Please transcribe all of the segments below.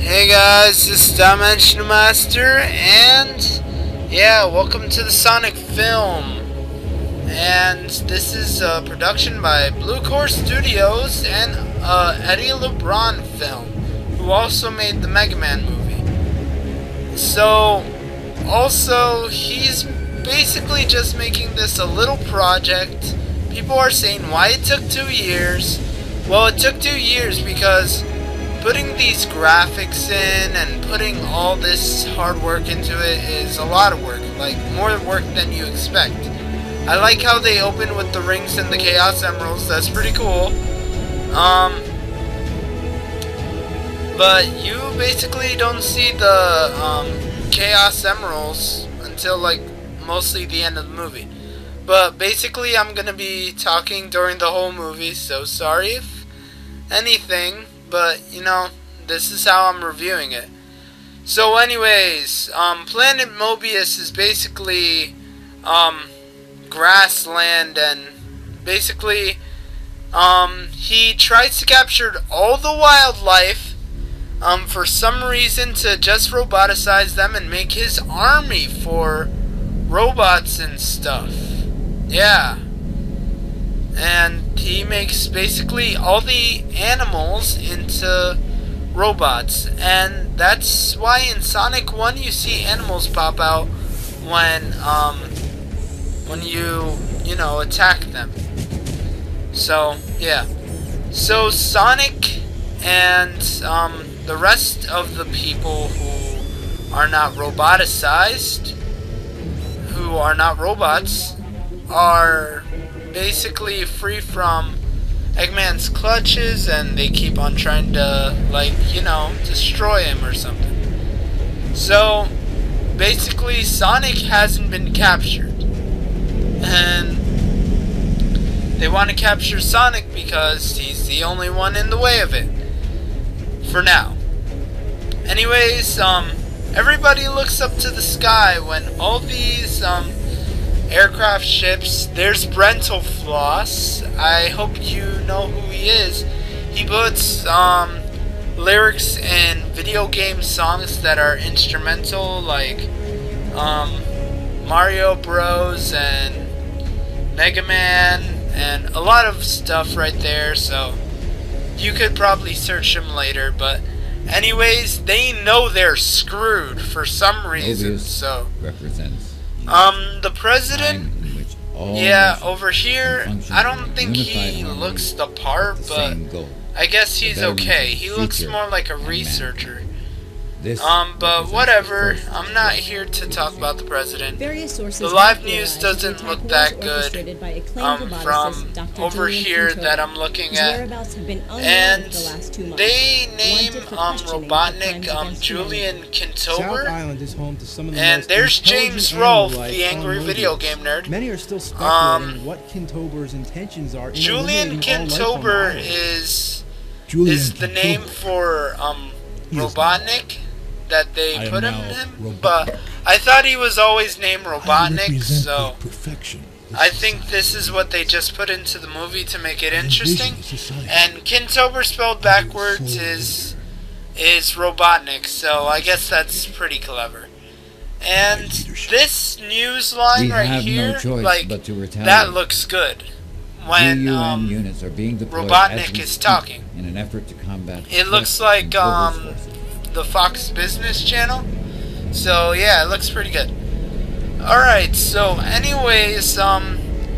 Hey guys, this is Dimensional Master, and yeah, welcome to the Sonic film. And this is a production by Blue Core Studios and Eddie Lebanon film, who also made the Mega Man movie. So, also, he's basically just making this a little project. People are saying why it took 2 years. Well, it took 2 years because putting these graphics in and putting all this hard work into it is a lot of work, like more work than you expect. I like how they open with the rings and the Chaos Emeralds. That's pretty cool. But you basically don't see the Chaos Emeralds until like mostly the end of the movie. But basically I'm gonna be talking during the whole movie, so sorry if anything. But, you know, this is how I'm reviewing it. So anyways, Planet Mobius is basically, grassland, and basically, he tries to capture all the wildlife, for some reason to just roboticize them and make his army for robots and stuff. Yeah. And he makes basically all the animals into robots. And that's why in Sonic 1 you see animals pop out when you know, attack them. So, yeah. So Sonic and the rest of the people who are not roboticized, who are not robots, are basically free from Eggman's clutches, and they keep on trying to, like, you know, destroy him or something. So basically Sonic hasn't been captured, and they want to capture Sonic because he's the only one in the way of it for now. Anyways, everybody looks up to the sky when all these aircraft ships. There's Brental Floss. I hope you know who he is. He puts lyrics in video game songs that are instrumental, like Mario Bros. And Mega Man, and a lot of stuff right there, so you could probably search him later. But anyways, they know they're screwed for some reason. Mobius so represents the president, yeah, over here, I don't think he looks the part, but I guess he's okay. He looks more like a researcher. But whatever, I'm not here to talk about the president. The live news doesn't look that good from over here that I'm looking at. And they name Robotnik Julian Kintober. And there's James Rolfe, the angry video game nerd. Many are still speculating what Kintober's intentions are. Julian Kintober is the name for Robotnik that they put him, but I thought he was always named Robotnik, so I think this is what they just put into the movie to make it interesting. And Kintober spelled backwards is Robotnik, so I guess that's pretty clever. And this news line right here, like, that looks good when Robotnik is talking. in an effort to combat it looks like the Fox Business Channel. So yeah, it looks pretty good. Alright, so anyways,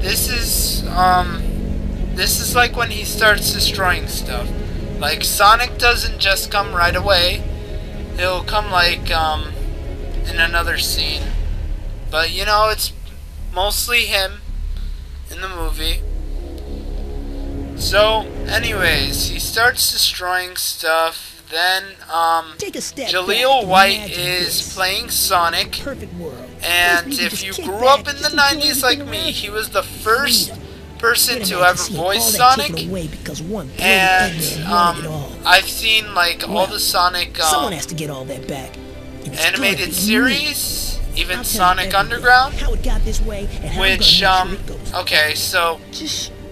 this is like when he starts destroying stuff. Like, Sonic doesn't just come right away. He'll come like in another scene. But you know, it's mostly him in the movie. So anyways, he starts destroying stuff. Then Jaleel White is playing Sonic, and if you grew up in the 90s like me, he was the first person to ever voice Sonic. And I've seen like all the Sonic animated series, even Sonic Underground, which okay, so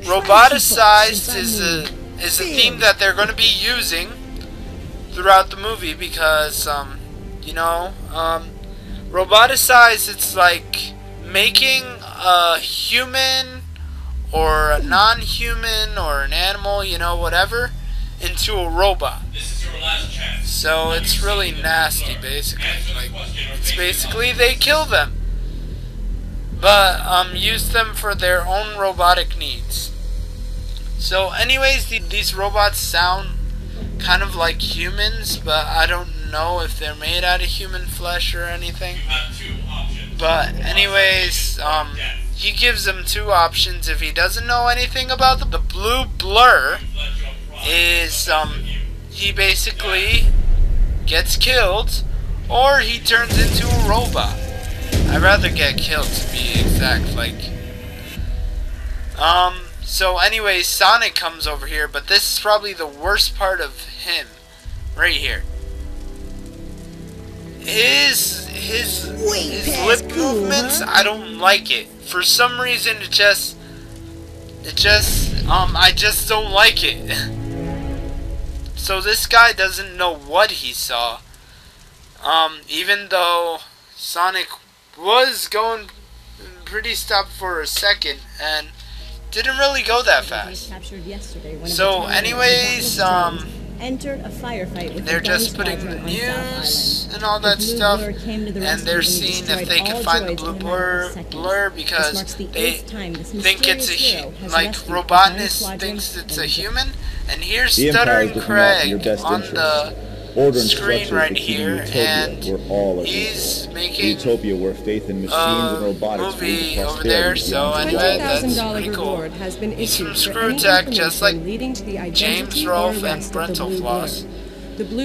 roboticized is a theme that they're going to be using throughout the movie because, you know, roboticize, it's like making a human or a non-human or an animal, you know, whatever, into a robot. This is your last chance. So it's really nasty, basically. Like, it's basically they kill them, but use them for their own robotic needs. So anyways, these robots sound kind of like humans, but I don't know if they're made out of human flesh or anything. You have two options. But anyways, he gives them two options. If he doesn't know anything about the blue blur, is he basically gets killed, or he turns into a robot. I'd rather get killed, to be exact. Like, so anyways, Sonic comes over here, but this is probably the worst part of him, right here. His lip movements, I don't like it. For some reason, I just don't like it. So this guy doesn't know what he saw. Even though Sonic was going pretty stopped for a second and didn't really go that fast. So anyways, entered a firefight with they're just putting the news and all that stuff, and they're seeing if they can find the blue blur because they think it's a like Robotnik thinks it's a human. And here's Stuttering Craig on the screen right here, and he's making utopia where faith in machines and robotics movie over there. So anyway, that's pretty cool. He's from Screw Tech, just like James Rolfe and Brental Floss.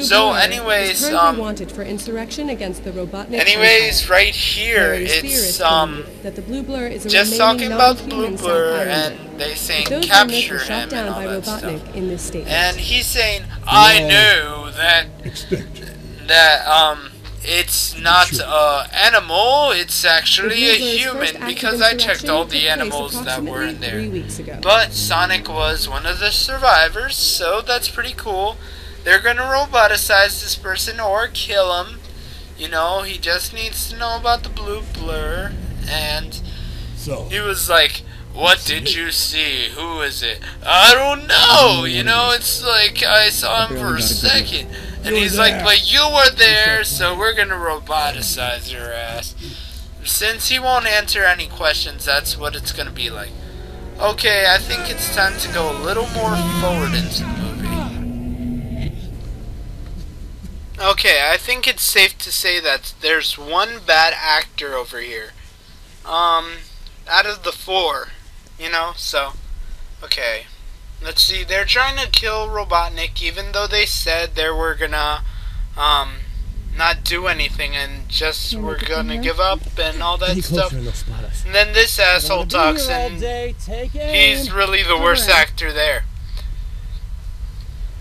So anyways, wanted for insurrection against the Robotnik anyways, right here, it's that the blue blur is a just talking about the blue blur, and they saying capture him and all that stuff. In this state. And he's saying, I knew that it's not an animal, it's actually a human, because I checked all the animals that were in there. But Sonic was one of the survivors, so that's pretty cool. They're gonna roboticize this person or kill him. You know, he just needs to know about the blue blur. And he was like, what did you see? Who is it? I don't know. You know, it's like I saw him for a second. And he's like, but you were there, so we're gonna roboticize your ass. Since he won't answer any questions, that's what it's gonna be like. Okay, I think it's time to go a little more forward into the movie. Okay, I think it's safe to say that there's one bad actor over here. Out of the 4, you know, so, okay. Let's see, they're trying to kill Robotnik, even though they said they were gonna, not do anything and just were gonna give up and all that stuff. And then this asshole talks and he's really the worst actor there.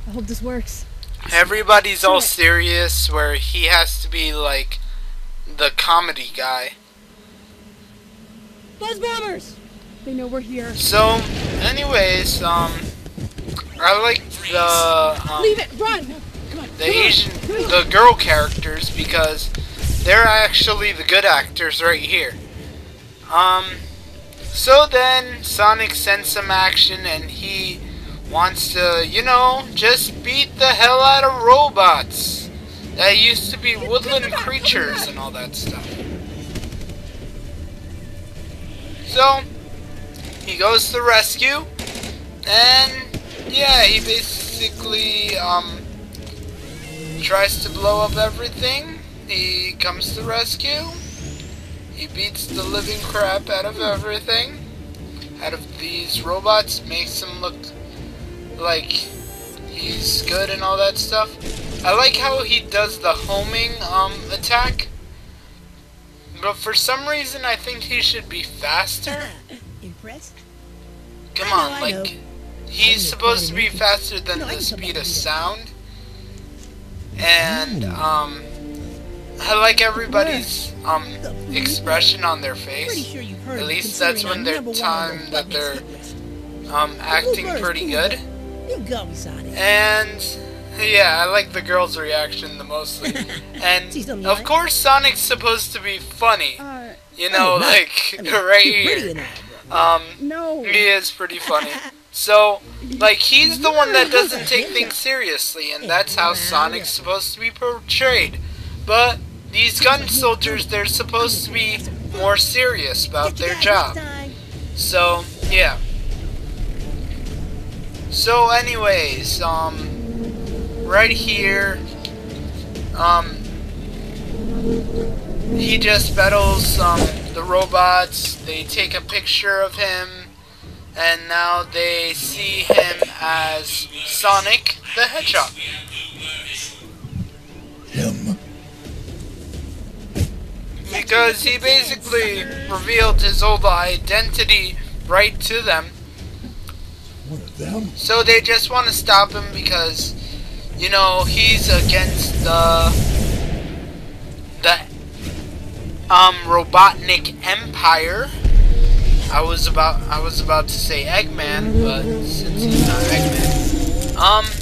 I hope this works. Everybody's all serious, where he has to be like the comedy guy. Buzz bombers! They know we're here. So, anyways, I like the Leave it, run! Come on, the girl characters because they're actually the good actors right here. So then Sonic sends some action and he wants to, you know, just beat the hell out of robots that used to be woodland creatures and all that stuff. So, he goes to rescue, and yeah, he basically, tries to blow up everything. He comes to rescue, he beats the living crap out of everything, out of these robots, makes them look like he's good and all that stuff. I like how he does the homing attack, but for some reason I think he should be faster. Impressed? Come on, like, he's supposed to be faster than the speed of sound. And I like everybody's expression on their face. At least that's when they're time that they're acting pretty good. You go, Sonic. And Yeah, I like the girl's reaction the mostly. And of course Sonic's supposed to be funny. You know, like right here. No. He is pretty funny. So, like, he's the one that doesn't take things seriously, and that's how Sonic's supposed to be portrayed. But these gun soldiers, they're supposed to be more serious about their job. So, yeah. So anyways, right here, he just battles the robots. They take a picture of him, and now they see him as Sonic the Hedgehog. Him? Because he basically revealed his old identity right to them. One of them? So they just want to stop him because, you know, he's against the Robotnik Empire. I was about to say Eggman, but since he's not Eggman.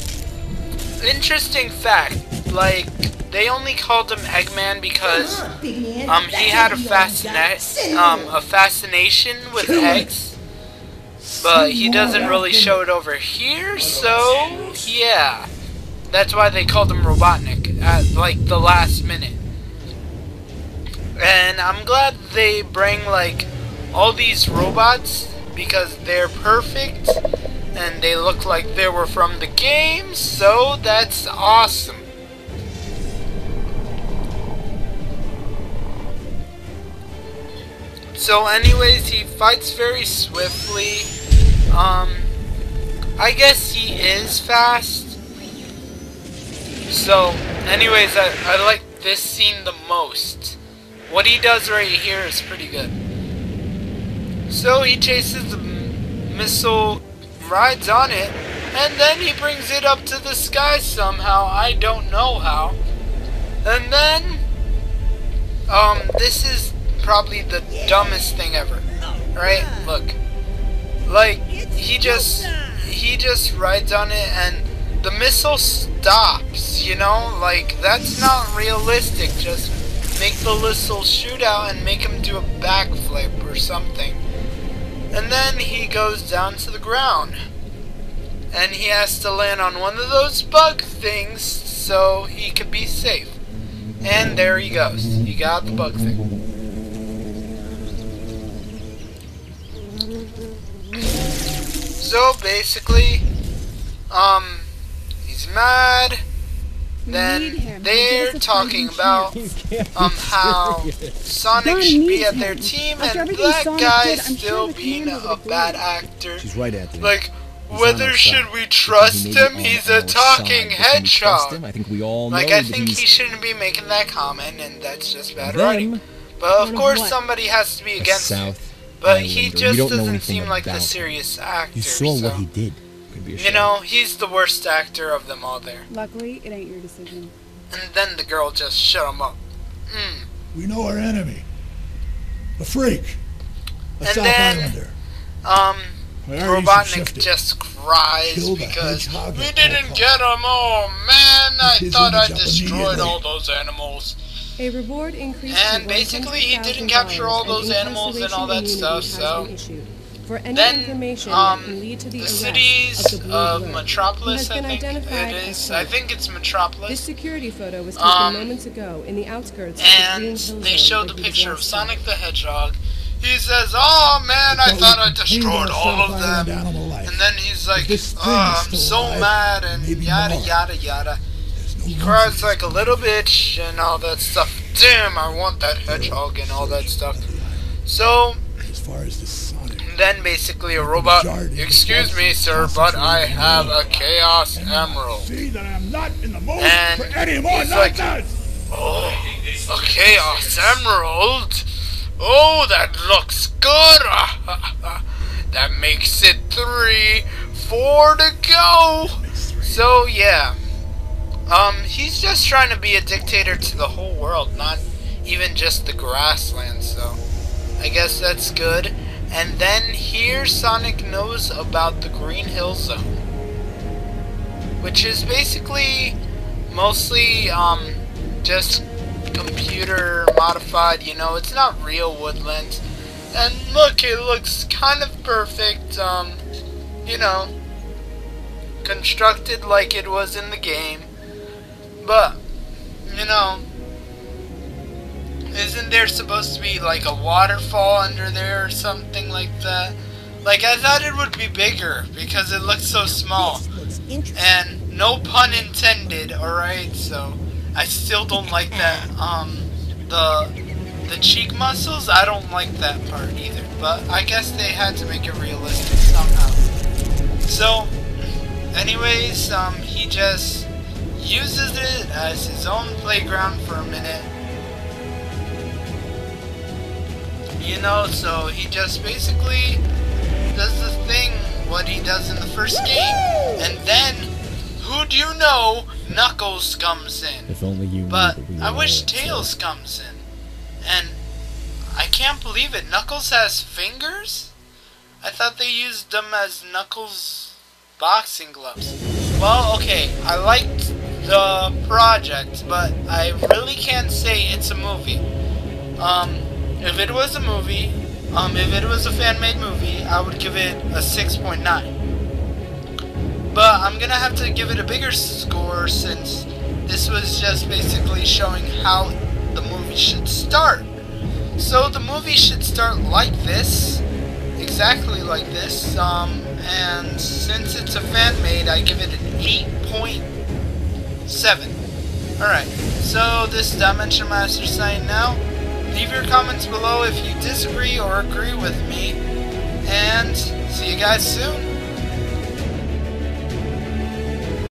Interesting fact, like, they only called him Eggman because he had a fascination with eggs. But he doesn't really show it over here, so yeah. That's why they called him Robotnik at like the last minute. And I'm glad they bring like all these robots because they're perfect and they look like they were from the game, so that's awesome. So anyways, he fights very swiftly. I guess he is fast. So, anyways, I like this scene the most. What he does right here is pretty good. So he chases the missile, rides on it, and then he brings it up to the sky somehow. I don't know how. And then, this is probably the dumbest thing ever. Right? Look. Like, he just rides on it and the missile stops, you know? Like, that's not realistic. Just make the missile shoot out and make him do a backflip or something. And then he goes down to the ground. And he has to land on one of those bug things so he could be safe. And there he goes. He got the bug thing. So basically, he's mad. Then they're talking about how Sonic should be at their team, and that guy's still being a bad actor. She's right, Anthony. Like, whether should we trust him? He's a talking hedgehog. I think we all know. Like, I think he shouldn't be making that comment, and that's just bad writing. But of course, somebody has to be against it. But he just doesn't seem like the serious actor. You saw what he did. You know, he's the worst actor of them all there. Luckily, it ain't your decision. And then the girl just shut him up. We know our enemy. A freak. A and South then, Islander. Robotnik just cries because we didn't get him. Oh man, I thought I destroyed all those animals. A reward increase and basically he didn't capture all those animals and all that stuff, so for any then information that can lead to the cities of Metropolis, I think it's Metropolis. This security photo was taken moments ago in the outskirts of the Green Hill they showed the picture of Sonic the Hedgehog. He says, "Oh man, I thought I destroyed all of them." And then he's like, "Oh, I'm so mad," and yada yada yada. He cries like a little bitch and all that stuff. Damn, I want that hedgehog and all that stuff. So, then basically a robot, "Excuse me, sir, but I have a Chaos Emerald." And he's like, "Oh, a Chaos Emerald? Oh, that looks good. That makes it 3, 4 to go." So, yeah. He's just trying to be a dictator to the whole world, not even just the grasslands, so I guess that's good. And then here Sonic knows about the Green Hill Zone, which is basically mostly just computer modified, you know, it's not real woodland. And look, it looks kind of perfect, you know, constructed like it was in the game. But, you know, isn't there supposed to be like a waterfall under there or something like that? Like, I thought it would be bigger because it looks so small. And no pun intended, alright? So, I still don't like that, the cheek muscles, I don't like that part either. But I guess they had to make it realistic somehow. So, anyways, he just uses it as his own playground for a minute. You know, so he just basically does the thing, what he does in the first game. And then, who do you know, Knuckles comes in. If only you knew But that we I were wish all Tails comes in. And I can't believe it. Knuckles has fingers? I thought they used them as Knuckles' boxing gloves. Well, okay, I liked the project, but I really can't say it's a movie. If it was a movie, if it was a fan-made movie, I would give it a 6.9. But I'm gonna have to give it a bigger score since this was just basically showing how the movie should start. So the movie should start like this, exactly like this, and since it's a fan-made, I give it an 8.7. Alright, so this is Dimension Master signing now. Leave your comments below if you disagree or agree with me, and see you guys soon.